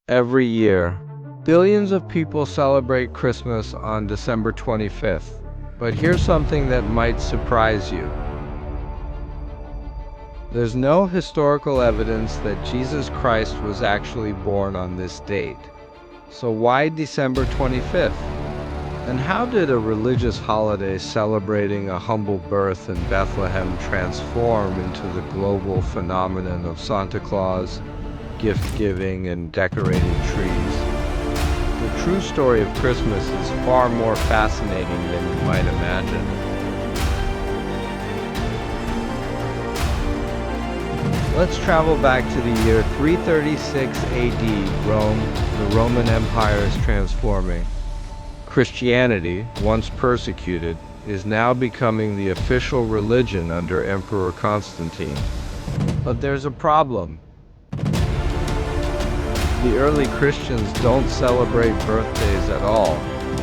Every year, billions of people celebrate Christmas on December 25th. But here's something that might surprise you. There's no historical evidence that Jesus Christ was actually born on this date. So why December 25th? And how did a religious holiday celebrating a humble birth in Bethlehem transform into the global phenomenon of Santa Claus, gift-giving, and decorating trees? The true story of Christmas is far more fascinating than you might imagine. Let's travel back to the year 336 AD, Rome. The Roman Empire is transforming. Christianity, once persecuted, is now becoming the official religion under Emperor Constantine. But there's a problem. The early Christians don't celebrate birthdays at all.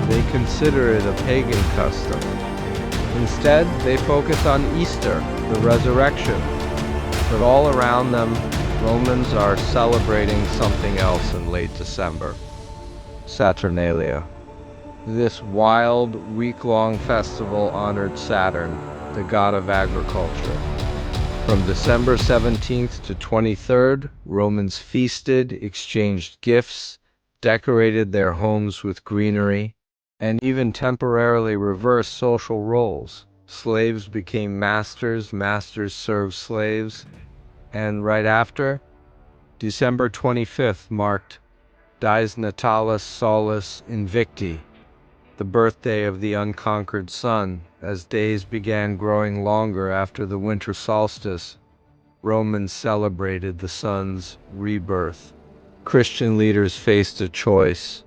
They consider it a pagan custom. Instead, they focus on Easter, the resurrection. But all around them, Romans are celebrating something else in late December. Saturnalia. This wild, week-long festival honored Saturn, the god of agriculture. From December 17th to 23rd, Romans feasted, exchanged gifts, decorated their homes with greenery, and even temporarily reversed social roles. Slaves became masters, masters served slaves, and right after, December 25th marked Dies Natalis Solis Invicti, the birthday of the unconquered sun. As days began growing longer after the winter solstice, Romans celebrated the sun's rebirth. Christian leaders faced a choice.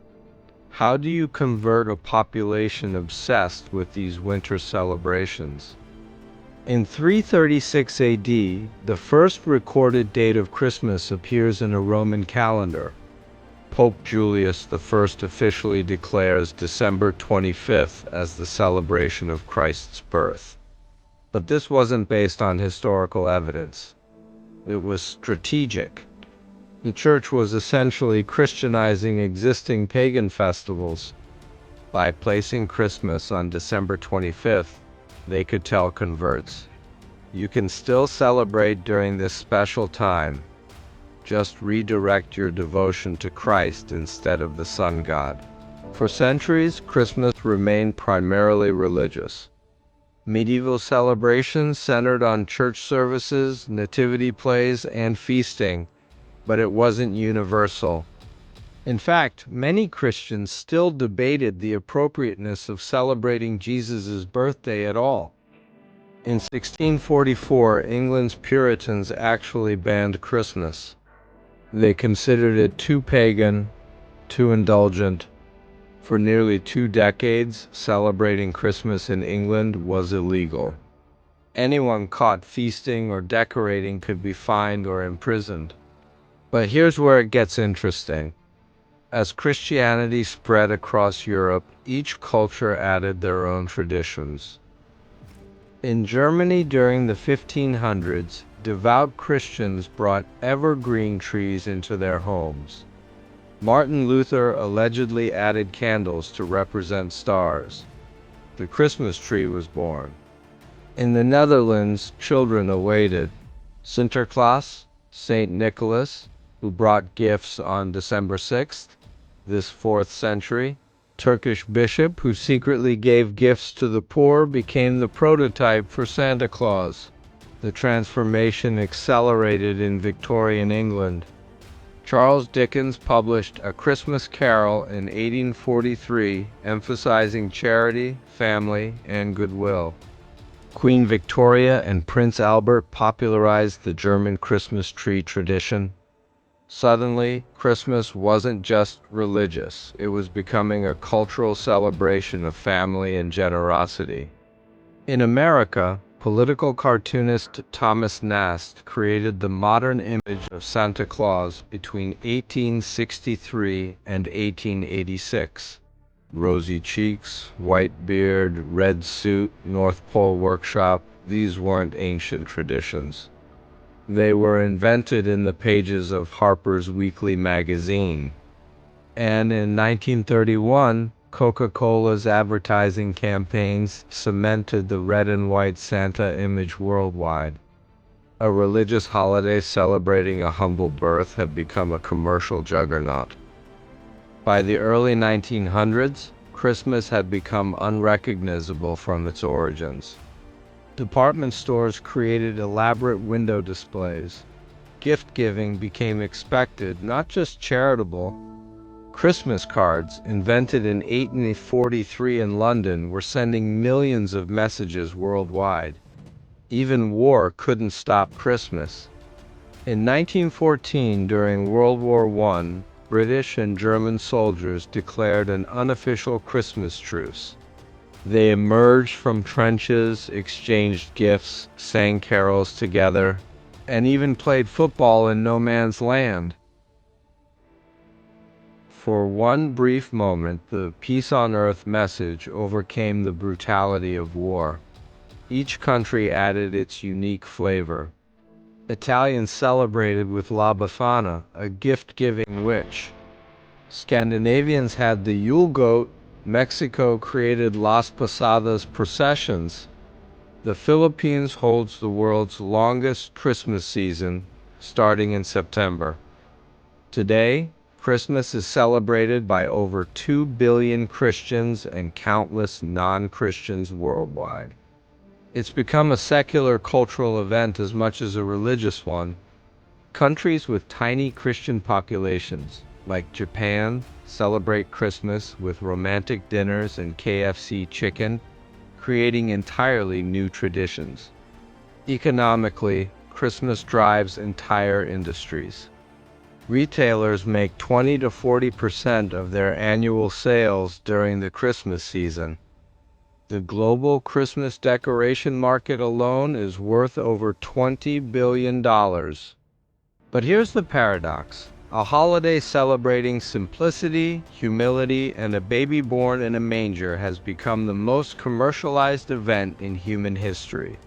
How do you convert a population obsessed with these winter celebrations? In 336 AD, the first recorded date of Christmas appears in a Roman calendar. Pope Julius I officially declares December 25th as the celebration of Christ's birth. But this wasn't based on historical evidence. It was strategic. The Church was essentially Christianizing existing pagan festivals. By placing Christmas on December 25th, they could tell converts, you can still celebrate during this special time. Just redirect your devotion to Christ instead of the sun god. For centuries, Christmas remained primarily religious. Medieval celebrations centered on church services, nativity plays, and feasting, but it wasn't universal. In fact, many Christians still debated the appropriateness of celebrating Jesus' birthday at all. In 1644, England's Puritans actually banned Christmas. They considered it too pagan, too indulgent. For nearly 2 decades, celebrating Christmas in England was illegal. Anyone caught feasting or decorating could be fined or imprisoned. But here's where it gets interesting. As Christianity spread across Europe, each culture added their own traditions. In Germany during the 1500s, devout Christians brought evergreen trees into their homes. Martin Luther allegedly added candles to represent stars. The Christmas tree was born. In the Netherlands, children awaited Sinterklaas, Saint Nicholas, who brought gifts on December 6th. This 4th century, Turkish bishop who secretly gave gifts to the poor became the prototype for Santa Claus. The transformation accelerated in Victorian England. Charles Dickens published A Christmas Carol in 1843, emphasizing charity, family, and goodwill. Queen Victoria and Prince Albert popularized the German Christmas tree tradition. Suddenly, Christmas wasn't just religious, it was becoming a cultural celebration of family and generosity. In America, political cartoonist Thomas Nast created the modern image of Santa Claus between 1863 and 1886. Rosy cheeks, white beard, red suit, North Pole workshop, these weren't ancient traditions. They were invented in the pages of Harper's Weekly magazine. And in 1931, Coca-Cola's advertising campaigns cemented the red and white Santa image worldwide. A religious holiday celebrating a humble birth had become a commercial juggernaut. By the early 1900s, Christmas had become unrecognizable from its origins. Department stores created elaborate window displays. Gift giving became expected, not just charitable. Christmas cards, invented in 1843 in London, were sending millions of messages worldwide. Even war couldn't stop Christmas. In 1914, during World War I, British and German soldiers declared an unofficial Christmas truce. They emerged from trenches, exchanged gifts, sang carols together, and even played football in no man's land. For one brief moment, the peace on earth message overcame the brutality of war. Each country added its unique flavor. Italians celebrated with La Befana, a gift-giving witch. Scandinavians had the Yule goat. Mexico created Las Posadas processions. The Philippines holds the world's longest Christmas season, starting in September. Today, Christmas is celebrated by over 2 billion Christians and countless non-Christians worldwide. It's become a secular cultural event as much as a religious one. Countries with tiny Christian populations, like Japan, celebrate Christmas with romantic dinners and KFC chicken, creating entirely new traditions. Economically, Christmas drives entire industries. Retailers make 20 to 40% of their annual sales during the Christmas season. The global Christmas decoration market alone is worth over $20 billion. But here's the paradox. A holiday celebrating simplicity, humility, and a baby born in a manger has become the most commercialized event in human history.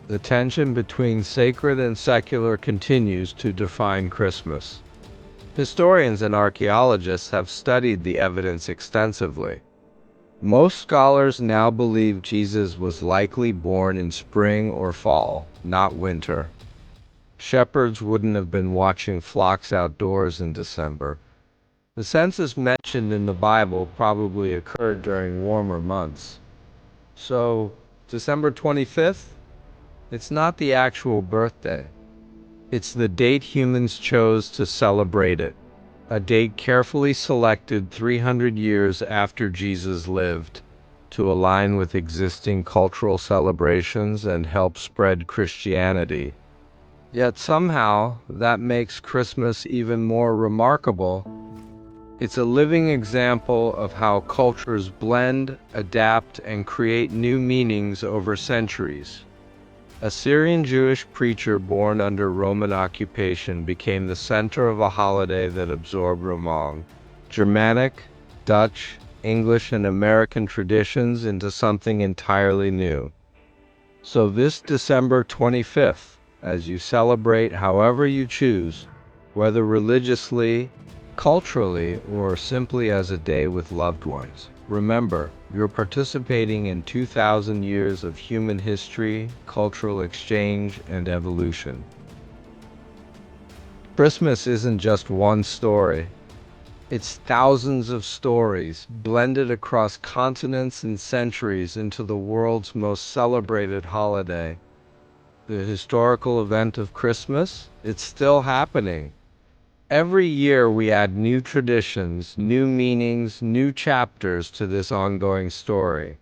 The tension between sacred and secular continues to define Christmas. Historians and archaeologists have studied the evidence extensively. Most scholars now believe Jesus was likely born in spring or fall, not winter. Shepherds wouldn't have been watching flocks outdoors in December. The census mentioned in the Bible probably occurred during warmer months. So, December 25th? It's not the actual birthday. It's the date humans chose to celebrate it. A date carefully selected 300 years after Jesus lived, to align with existing cultural celebrations and help spread Christianity. Yet somehow, that makes Christmas even more remarkable. It's a living example of how cultures blend, adapt, and create new meanings over centuries. A Syrian Jewish preacher born under Roman occupation became the center of a holiday that absorbed Roman, Germanic, Dutch, English, and American traditions into something entirely new. So this December 25th, as you celebrate however you choose, whether religiously, culturally, or simply as a day with loved ones, remember, you're participating in 2,000 years of human history, cultural exchange, and evolution. Christmas isn't just one story. It's thousands of stories blended across continents and centuries into the world's most celebrated holiday. The historical event of Christmas, it's still happening. Every year we add new traditions, new meanings, new chapters to this ongoing story.